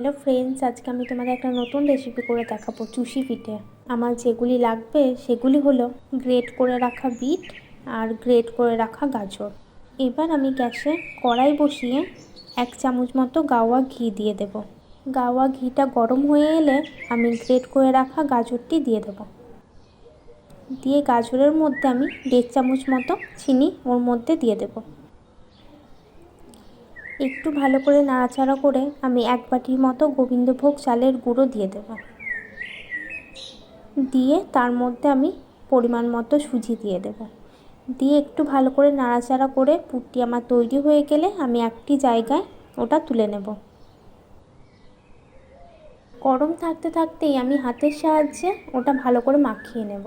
Hello friends, আজকে আমি তোমাদের একটা নতুন রেসিপি করে দেখাবো চুষি পিঠে। আমার যেগুলি লাগবে সেগুলি হলো গ্রেট করে রাখা বিট আর গ্রেট করে রাখা গাজর। এবার আমি গ্যাসে কড়াই বসিয়ে 1 চামচ মতো গাওয়া ঘি দিয়ে দেব। গাওয়া ঘিটা গরম হয়ে এলে আমি গ্রেট করে রাখা গাজরটি দিয়ে দেব। দিয়ে গাজরের মধ্যে আমি 1.5 চামচ মতো চিনি ওর মধ্যে দিয়ে দেব। একটু ভালো করে নাড়াচাড়া করে আমি 1 বাটির মতো গোবিন্দভোগ চালের গুঁড়ো দিয়ে দেব। দিয়ে তার মধ্যে আমি পরিমাণ মতো সুজি দিয়ে দেব। দিয়ে একটু ভালো করে নাড়াচাড়া করে পুরটি আমার তৈরি হয়ে গেলে আমি একটি জায়গায় ওটা তুলে নেব। গরম থাকতে থাকতেই আমি হাতের সাহায্যে ওটা ভালো করে মাখিয়ে নেব।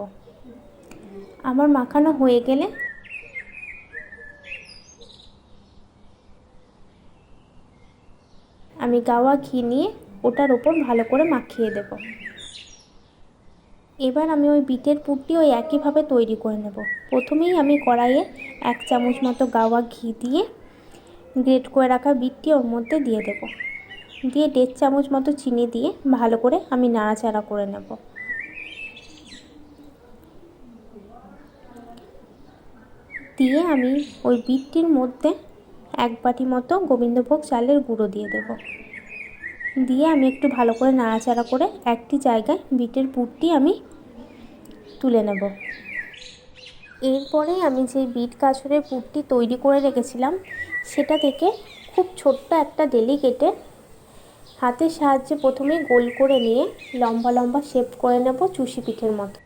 আমার মাখানো হয়ে গেলে আমি গাওয়া ঘি নিয়ে ওটার ওপর ভালো করে মাখিয়ে দেব। এবার আমি ওই বিটের পুরটি ওই একইভাবে তৈরি করে নেব। প্রথমেই আমি কড়াইয়ে 1 চামচ মতো গাওয়া ঘি দিয়ে গ্রেট করে রাখা বিটটি ওর মধ্যে দিয়ে দেব। দিয়ে 1.5 চামচ মতো চিনি দিয়ে ভালো করে আমি নাড়াচাড়া করে নেব। দিয়ে আমি ওই বিটটির মধ্যে 1 বাটি মতো গোবিন্দভোগ চালের গুঁড়ো দিয়ে দেব। দিয়ে আমি একটু ভালো করে নাড়াচাড়া করে একটি জায়গায় বিটের পুরটি আমি তুলে নেব। এরপরে আমি যে বিট গাজরের পুরটি তৈরি করে রেখেছিলাম সেটা থেকে খুব ছোট্ট একটা ডেলি কেটে হাতের সাহায্যে প্রথমে গোল করে নিয়ে লম্বা লম্বা শেপ করে নেব চুষি পিঠের মতো।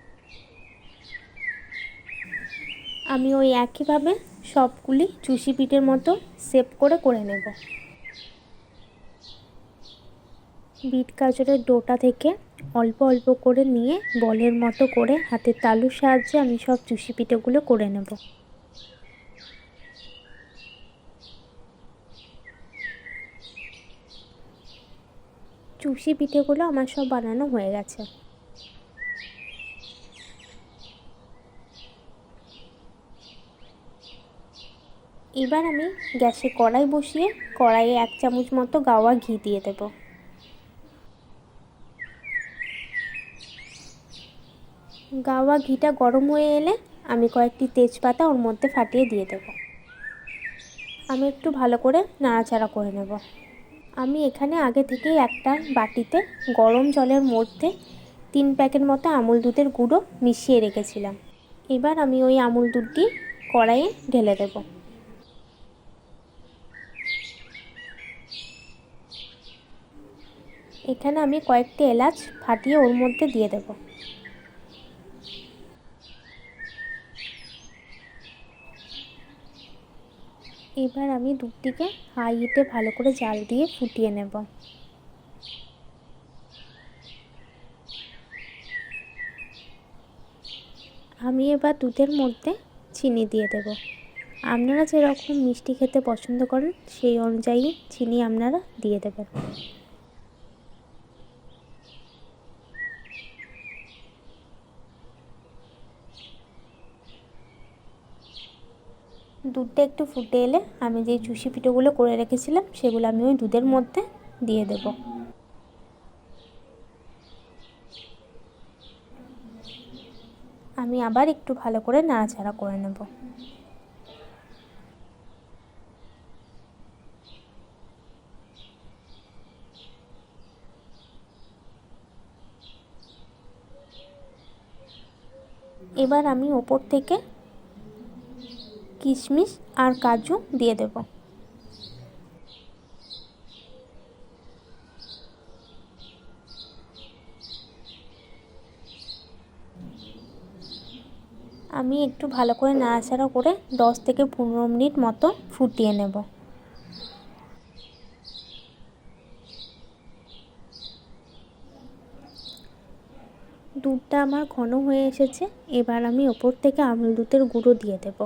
আমি ওই একইভাবে সবগুলি চুষি পিঠের মতো শেপ করে নেব। বিট গাজরের ডোটা থেকে অল্প অল্প করে নিয়ে বলের মতো করে হাতের তালুর সাহায্যে আমি সব চুষি পিঠেগুলো করে নেব। চুষি পিঠেগুলো আমার সব বানানো হয়ে গেছে। এবার আমি গ্যাসে কড়াই বসিয়ে কড়াইয়ে 1 চামচ মতো গাওয়া ঘি দিয়ে দেব। গাওয়া ঘিটা গরম হয়ে এলে আমি কয়েকটি তেজপাতা ওর মধ্যে ফাটিয়ে দিয়ে দেব। আমি একটু ভালো করে নাড়াচাড়া করে নেব। আমি এখানে আগে থেকেই একটা বাটিতে গরম জলের মধ্যে 3 প্যাকেট মতো আমুল দুধের গুঁড়ো মিশিয়ে রেখেছিলাম। এবার আমি ওই আমুল দুধটি কড়াইয়ে ঢেলে দেব। এখানে আমি কয়েকটি এলাচ ফাটিয়ে ওর মধ্যে দিয়ে দেব। এবার আমি দুধটিকে হাই হিটে ভালো করে জাল দিয়ে ফুটিয়ে নেব। আমি এবার দুধের মধ্যে চিনি দিয়ে দেব। আপনারা যেরকম মিষ্টি খেতে পছন্দ করেন সেই অনুযায়ী চিনি আপনারা দিয়ে দেবেন। দুধটা একটু ফুটে এলে আমি যে চুষি পিঠেগুলো করে রেখেছিলাম সেগুলো আমি ওই দুধের মধ্যে দিয়ে দেব। আমি আবার একটু ভালো করে নাড়াচাড়া করে নেব। এবার আমি ওপর থেকে কিশমিশ আর কাজু দিয়ে দেব। আমি একটু ভালো করে নাড়াচাড়া করে 10 থেকে 15 মিনিট মতো ফুটিয়ে নেব। দুধটা আমার ঘন হয়ে এসেছে। এবার আমি ওপর থেকে আমুল দুধের গুঁড়ো দিয়ে দেব।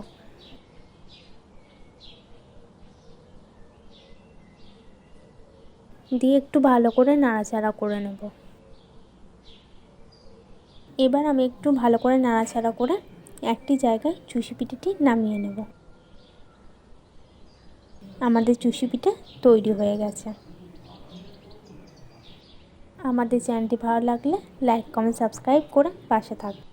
দিয়ে একটু ভালো করে নাড়াচাড়া করে নেব। এবার আমি একটু ভালো করে নাড়াচাড়া করে একটি জায়গায় চুষি পিঠেটি নামিয়ে নেব। আমাদের চুষি পিঠে তৈরি হয়ে গেছে। আমাদের চ্যানেলটি ভালো লাগলে লাইক কমেন্ট সাবস্ক্রাইব করে পাশে থাকবে।